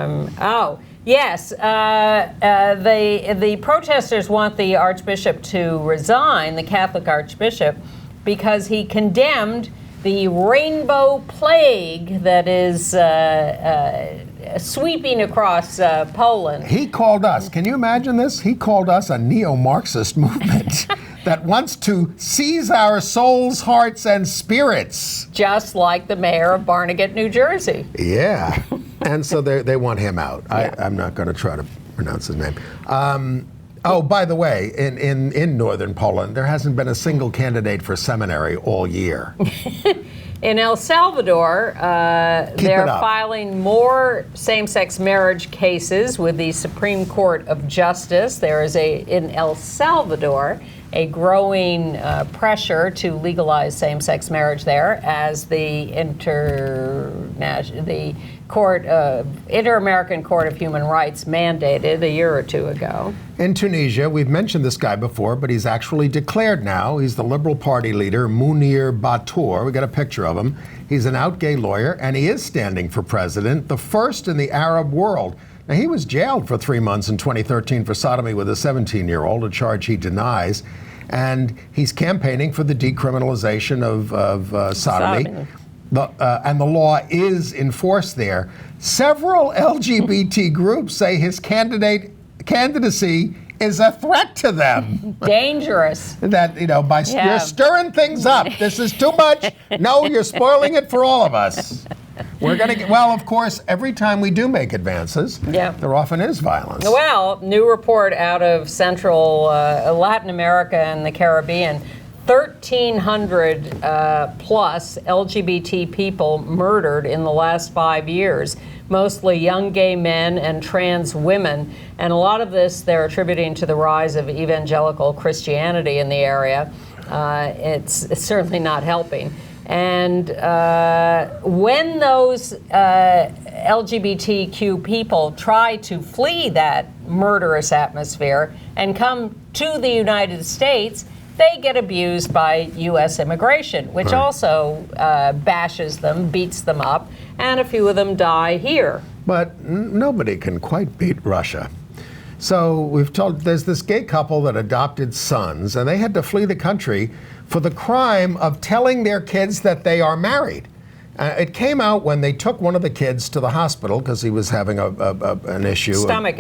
yes. The protesters want the Archbishop to resign, the Catholic Archbishop, because he condemned the rainbow plague that is sweeping across Poland. He called us, can you imagine this? He called us a neo-Marxist movement that wants to seize our souls, hearts, and spirits. Just like the mayor of Barnegat, New Jersey. Yeah, and so they want him out. Yeah. I'm not going to try to pronounce his name. Oh, by the way, in northern Poland, there hasn't been a single candidate for seminary all year. In El Salvador, they're filing more same-sex marriage cases with the Supreme Court of Justice. There is in El Salvador a growing pressure to legalize same-sex marriage there, as the Inter-American Court of Human Rights mandated a year or 2 ago. In Tunisia, we've mentioned this guy before, but he's actually declared now. He's the Liberal Party leader, Mounir Batour. We got a picture of him. He's an out gay lawyer, and he is standing for president, the first in the Arab world. Now, he was jailed for 3 months in 2013 for sodomy with a 17-year-old, a charge he denies. And he's campaigning for the decriminalization of sodomy. And the law is enforced there. Several LGBT groups say his candidacy is a threat to them. Dangerous. That, you're stirring things up. This is too much. No, you're spoiling it for all of us. We're going to get, well, of course, every time we do make advances, there often is violence. Well, new report out of Central Latin America and the Caribbean, 1,300 plus LGBT people murdered in the last 5 years, mostly young gay men and trans women. And a lot of this they're attributing to the rise of evangelical Christianity in the area. It's certainly not helping. And when those LGBTQ people try to flee that murderous atmosphere and come to the United States, they get abused by U.S. immigration, which also bashes them, beats them up, and a few of them die here. But nobody can quite beat Russia. So we've told, there's this gay couple that adopted sons, and they had to flee the country for the crime of telling their kids that they are married. It came out when they took one of the kids to the hospital because he was having an issue. Stomach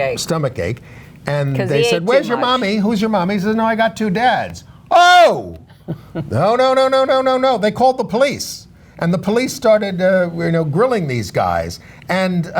ache. And they said, "Where's your mommy? Who's your mommy?" He says, "No, I got 2 dads." Oh! No. They called the police. And the police started grilling these guys. And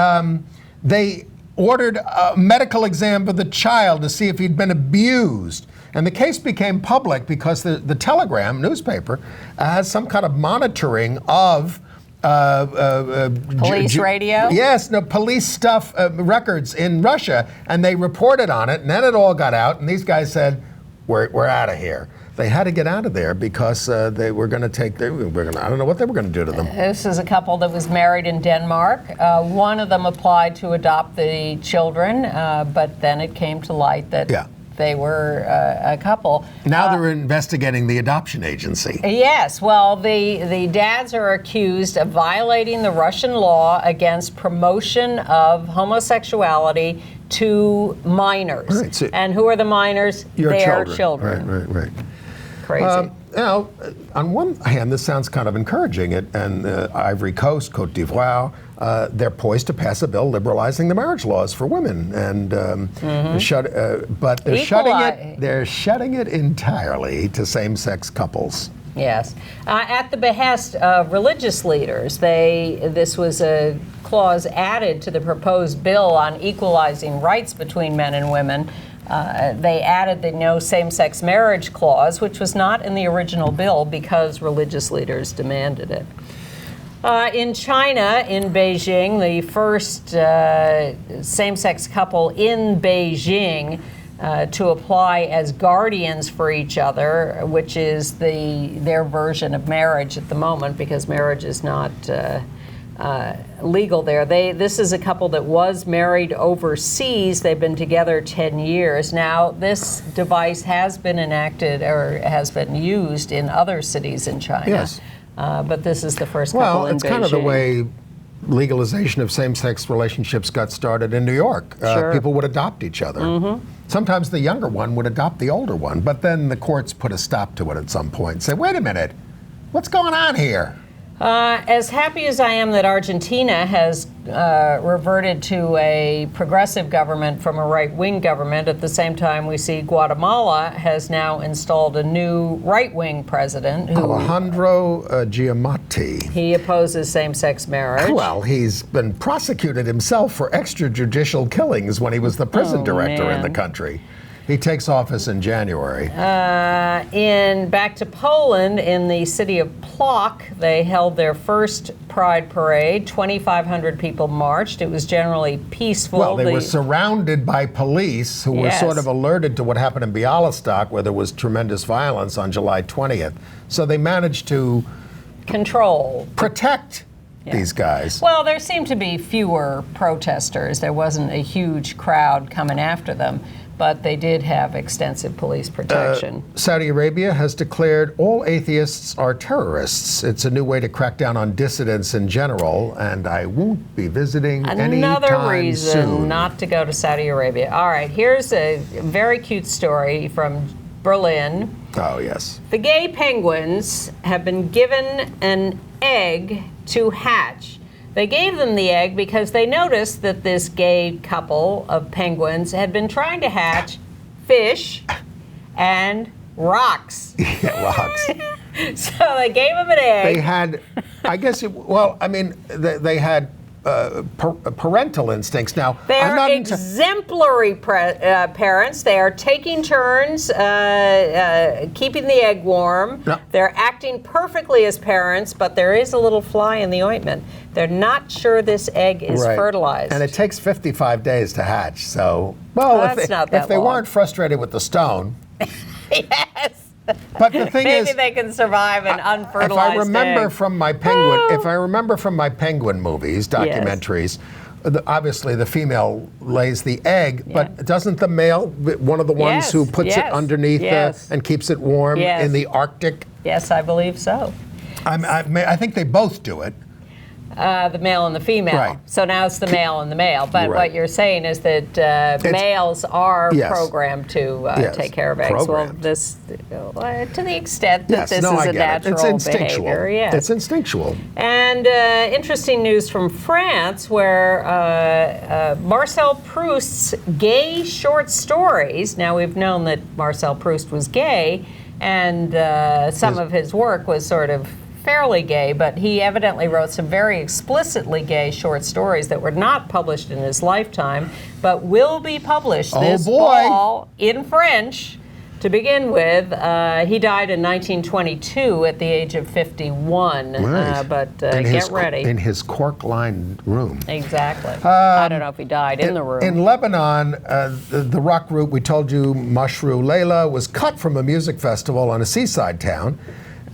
they ordered a medical exam for the child to see if he'd been abused. And the case became public because the Telegram newspaper has some kind of monitoring of police radio? Yes, police stuff, records in Russia, and they reported on it, and then it all got out, and these guys said, we're out of here. They had to get out of there because they were going to I don't know what they were going to do to them. This is a couple that was married in Denmark. One of them applied to adopt the children, but then it came to light that they were a couple. Now they're investigating the adoption agency. Yes, well, the dads are accused of violating the Russian law against promotion of homosexuality to minors. Right, so and who are the minors? Their children. Right. Crazy. On one hand, this sounds kind of encouraging. And Ivory Coast, Côte d'Ivoire, they're poised to pass a bill liberalizing the marriage laws for women, and but they're shutting it entirely to same-sex couples. Yes. At the behest of religious leaders, this was a clause added to the proposed bill on equalizing rights between men and women. They added the no same-sex marriage clause, which was not in the original bill because religious leaders demanded it. In China, in Beijing, the first same-sex couple in Beijing to apply as guardians for each other, which is their version of marriage at the moment, because marriage is not legal there. This is a couple that was married overseas. They've been together 10 years. Now, this device has been enacted or has been used in other cities in China. Yes. But this is the first couple in Beijing. Well, it's kind of the way legalization of same-sex relationships got started in New York. Sure. People would adopt each other. Sometimes the younger one would adopt the older one, but then the courts put a stop to it at some point. Say, wait a minute, what's going on here? As happy as I am that Argentina has reverted to a progressive government from a right-wing government, at the same time we see Guatemala has now installed a new right-wing president. Alejandro Giamatti. He opposes same-sex marriage. Well, he's been prosecuted himself for extrajudicial killings when he was the prison director in the country. He takes office in January. Back to Poland, in the city of Plock, they held their first Pride Parade. 2,500 people marched. It was generally peaceful. Well, they were surrounded by police who were sort of alerted to what happened in Bialystok, where there was tremendous violence on July 20th. So they managed to protect these guys. Well, there seemed to be fewer protesters. There wasn't a huge crowd coming after them, but they did have extensive police protection. Saudi Arabia has declared all atheists are terrorists. It's a new way to crack down on dissidents in general, and I won't be visiting Another reason soon. not to go to Saudi Arabia. All right, here's a very cute story from Berlin. Oh, yes. The gay penguins have been given an egg to hatch. They gave them the egg because they noticed that this gay couple of penguins had been trying to hatch fish and rocks. Yeah, rocks. So they gave them an egg. They had, I guess, they had parental instincts. Now, they're exemplary parents. They are taking turns keeping the egg warm. No. They're acting perfectly as parents, but there is a little fly in the ointment. They're not sure this egg is fertilized. And it takes 55 days to hatch. So, well, if they weren't frustrated with the stone. Yes. But the thing maybe they can survive an unfertilized If I remember egg. from my penguin movies, documentaries, obviously the female lays the egg, but doesn't the male, one of the ones who puts it underneath and keeps it warm in the Arctic? Yes, I believe so. I think they both do it. The male and the female. Right. So now it's the male and the male. But what you're saying is that males are programmed to take care of eggs. Well, this, to the extent that this is a natural behavior. Yes. It's instinctual. And interesting news from France, where Marcel Proust's gay short stories. Now we've known that Marcel Proust was gay, and some of his work was sort of fairly gay, but he evidently wrote some very explicitly gay short stories that were not published in his lifetime, but will be published this fall in French to begin with. He died in 1922 at the age of 51, but get ready. In his cork-lined room. Exactly. I don't know if he died in the room. In Lebanon, the rock group we told you, Mashru Leila, was cut from a music festival on a seaside town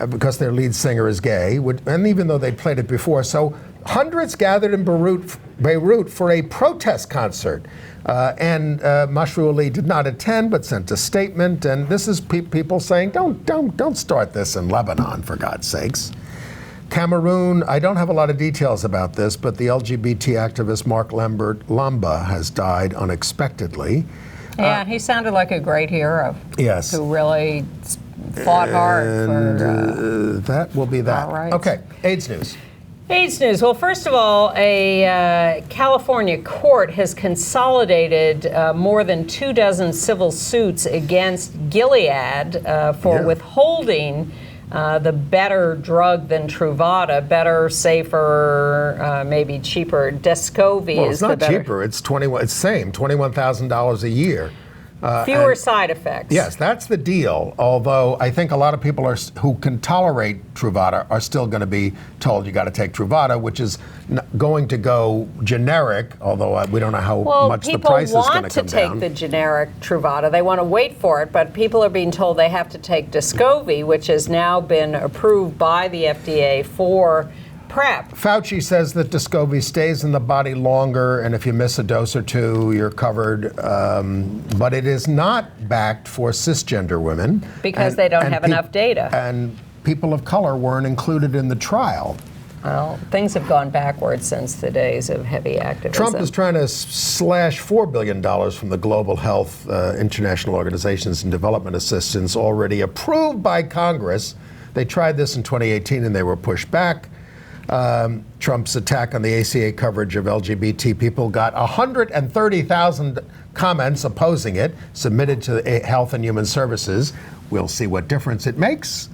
because their lead singer is gay, and even though they'd played it before. So hundreds gathered in Beirut for a protest concert. And Mashru Ali did not attend, but sent a statement. And this is people saying, don't start this in Lebanon, for God's sakes. Cameroon, I don't have a lot of details about this, but the LGBT activist Mark Lamba has died unexpectedly. Yeah, he sounded like a great hero. Yes. Who really fought hard for that will be that. All right. Okay, AIDS news. AIDS news. Well, first of all, a California court has consolidated more than 24 civil suits against Gilead for withholding the better drug than Truvada, better, safer, maybe cheaper. Descovy Well, is it's the not better. cheaper. It's same, $21,000 a year. Fewer side effects. Yes, that's the deal. Although I think a lot of people who can tolerate Truvada are still going to be told you got to take Truvada, which is going to go generic. Although we don't know how much the price is going to come down. People want to take the generic Truvada. They want to wait for it, but people are being told they have to take Descovy, which has now been approved by the FDA for PrEP. Fauci says that Descovy stays in the body longer, and if you miss a dose or two, you're covered. But it is not backed for cisgender women. Because they don't have enough data. And people of color weren't included in the trial. Well, things have gone backwards since the days of heavy activism. Trump is trying to slash $4 billion from the Global Health International Organizations and Development Assistance already approved by Congress. They tried this in 2018 and they were pushed back. Trump's attack on the ACA coverage of LGBT people got 130,000 comments opposing it, submitted to Health and Human Services. We'll see what difference it makes.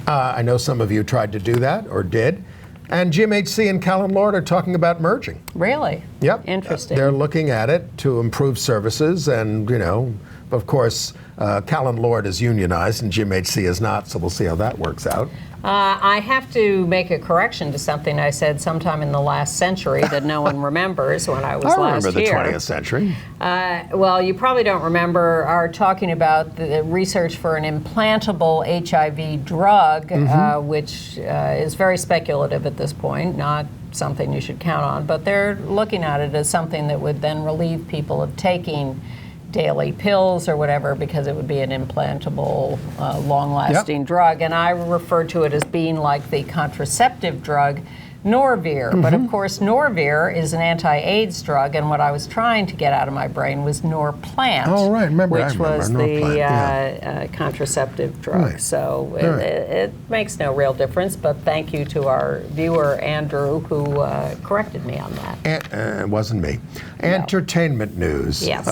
I know some of you tried to do that or did. And GMHC and Callan Lord are talking about merging. Really? Yep. Interesting. They're looking at it to improve services and, of course, Callan Lord is unionized and GMHC is not, so we'll see how that works out. I have to make a correction to something I said sometime in the last century that no one remembers when I was last here. I remember the 20th century. Well, you probably don't remember our talking about the research for an implantable HIV drug, which is very speculative at this point, not something you should count on, but they're looking at it as something that would then relieve people of taking daily pills or whatever, because it would be an implantable, long-lasting drug. And I refer to it as being like the contraceptive drug Norvir. But of course, Norvir is an anti-AIDS drug, and what I was trying to get out of my brain was Norplant, oh, right. which was Norplant, the contraceptive drug. Right. So Right. it makes no real difference, but thank you to our viewer, Andrew, who corrected me on that. It wasn't me. Entertainment news. Yes.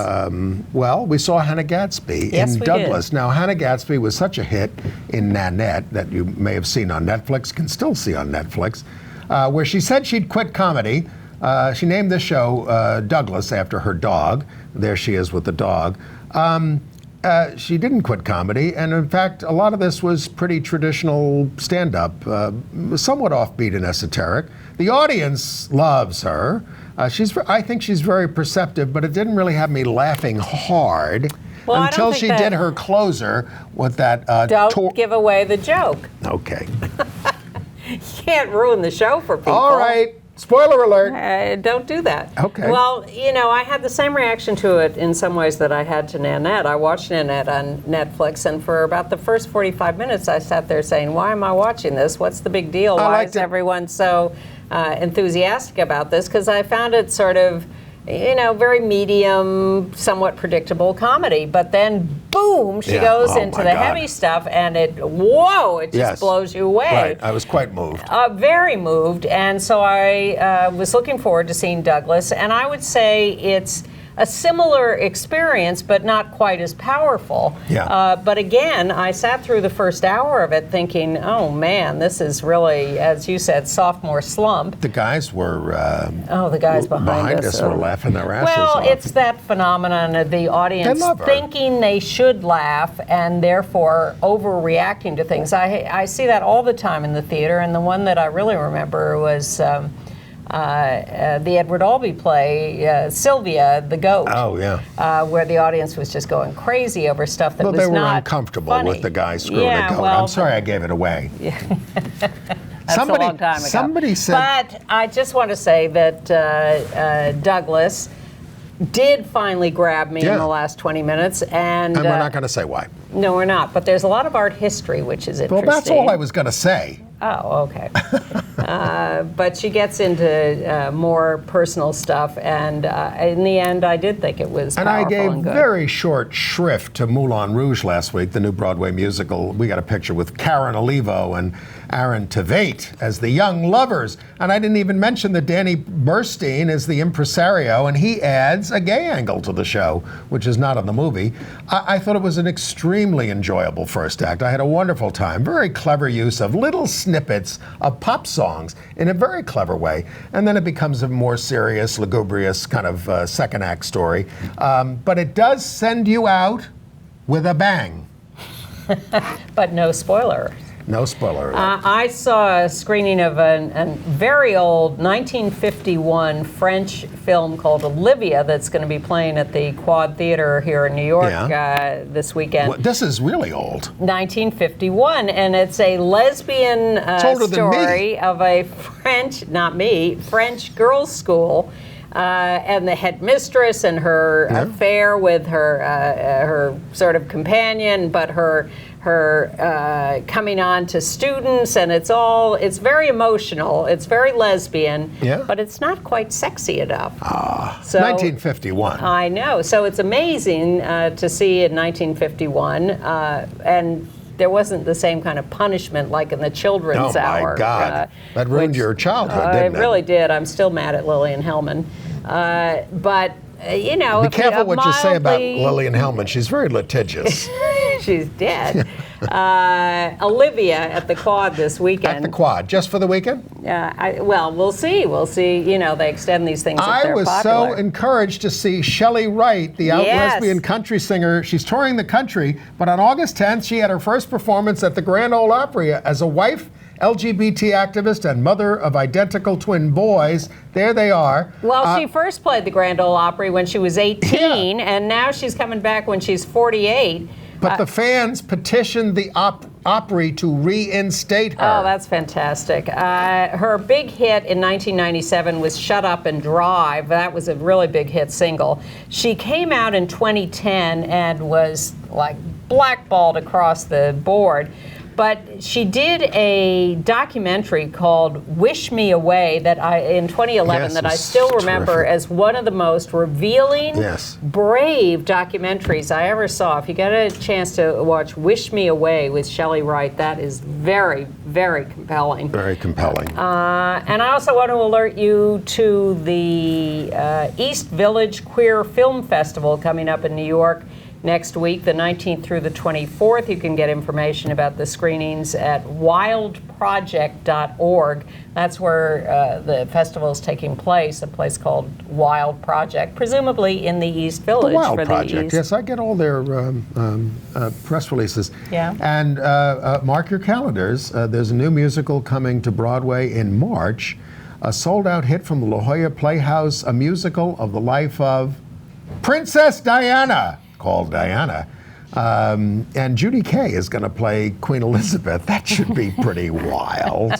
Well, we saw Hannah Gadsby Yes, in we Douglas. did. Now, Hannah Gadsby was such a hit in Nanette that you may have seen on Netflix, can still see on Netflix, where she said she'd quit comedy. She named the show Douglas after her dog. There she is with the dog. She didn't quit comedy, and in fact, a lot of this was pretty traditional stand-up, somewhat offbeat and esoteric. The audience loves her. I think she's very perceptive, but it didn't really have me laughing hard until she did her closer with that. Don't give away the joke. Okay. You can't ruin the show for people. All right. Spoiler alert. Don't do that. Okay. Well, I had the same reaction to it in some ways that I had to Nanette. I watched Nanette on Netflix, and for about the first 45 minutes, I sat there saying, why am I watching this? What's the big deal? Why is everyone so enthusiastic about this? Because I found it sort of, very medium, somewhat predictable comedy. But then, boom, she goes into the heavy stuff, and it just blows you away. Right, I was quite moved. Very moved, and so I was looking forward to seeing Douglas, and I would say it's a similar experience, but not quite as powerful. Yeah. But again, I sat through the first hour of it thinking, oh man, this is really, as you said, sophomore slump. The guys were... the guys behind us were laughing their asses Well, off. it's that phenomenon of the audience thinking they should laugh and therefore overreacting to things. I see that all the time in the theater, and the one that I really remember was... the Edward Albee play, Sylvia, the goat. Oh, yeah. Where the audience was just going crazy over stuff that was not Well, they were uncomfortable funny. with the guy screwing a goat. I'm sorry I gave it away. That's a long time ago. Somebody said... But I just want to say that Douglas did finally grab me in the last 20 minutes. And we're not going to say why. No, we're not. But there's a lot of art history, which is interesting. Well, that's all I was going to say. Oh, okay. But she gets into more personal stuff, and in the end, I did think it was And powerful I gave and good. very short shrift to Moulin Rouge last week, the new Broadway musical. We got a picture with Karen Olivo and Aaron Tveit as the young lovers. And I didn't even mention that Danny Burstein is the impresario, and he adds a gay angle to the show, which is not in the movie. I thought it was an extremely enjoyable first act. I had a wonderful time. Very clever use of little snippets of pop songs in a very clever way. And then it becomes a more serious, lugubrious kind of second act story. But it does send you out with a bang. But no spoiler. No spoiler. I saw a screening of a very old 1951 French film called Olivia that's going to be playing at the Quad Theater here in New York this weekend. Well, this is really old. 1951, and it's a lesbian story of a French girls' school. And the headmistress and her affair with her sort of companion, but her coming on to students, and it's very emotional. It's very lesbian, but it's not quite sexy enough. So 1951. I know. So it's amazing to see in 1951, and there wasn't the same kind of punishment like in the children's hour. Oh my God. That ruined your childhood, didn't it? It really did. I'm still mad at Lillian Hellman. But, you know. Be careful what you say about Lillian Hellman. She's very litigious. She's dead. Olivia at the Quad this weekend. At the Quad, just for the weekend? Well, we'll see. We'll see. You know, they extend these things if they're popular. I was so encouraged to see Shelley Wright, the out lesbian country singer. She's touring the country, but on August 10th, she had her first performance at the Grand Ole Opry as a wife, LGBT activist, and mother of identical twin boys. There they are. Well, she first played the Grand Ole Opry when she was 18, and now she's coming back when she's 48. But the fans petitioned the Opry to reinstate her. Oh, that's fantastic. Her big hit in 1997 was Shut Up and Drive. That was a really big hit single. She came out in 2010 and was like blackballed across the board. But she did a documentary called Wish Me Away in 2011 that I still remember as one of the most revealing, brave documentaries I ever saw. If you get a chance to watch Wish Me Away with Shelley Wright, that is very, very compelling. Very compelling. And I also want to alert you to the East Village Queer Film Festival coming up in New York next week, the 19th through the 24th. You can get information about the screenings at wildproject.org. That's where the festival is taking place, a place called Wild Project, presumably in the East Village. The Wild Project, yes. I get all their press releases. Yeah. And mark your calendars. There's a new musical coming to Broadway in March, a sold-out hit from the La Jolla Playhouse, a musical of the life of Princess Diana, called Diana. And Judy Kaye is going to play Queen Elizabeth. That should be pretty wild.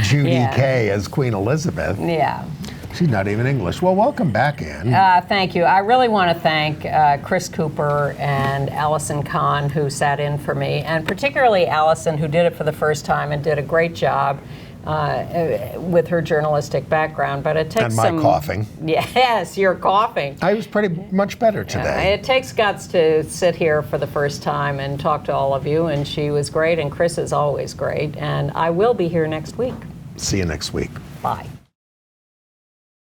Judy Kaye as Queen Elizabeth. Yeah. She's not even English. Well, welcome back, Ann. Thank you. I really want to thank Chris Cooper and Allison Kahn, who sat in for me, and particularly Allison, who did it for the first time and did a great job with her journalistic background. But it takes and my coughing. Yes, you're coughing. I was pretty much better today. It takes guts to sit here for the first time and talk to all of you, and she was great, and Chris is always great. And I will be here next week. See you next week. Bye.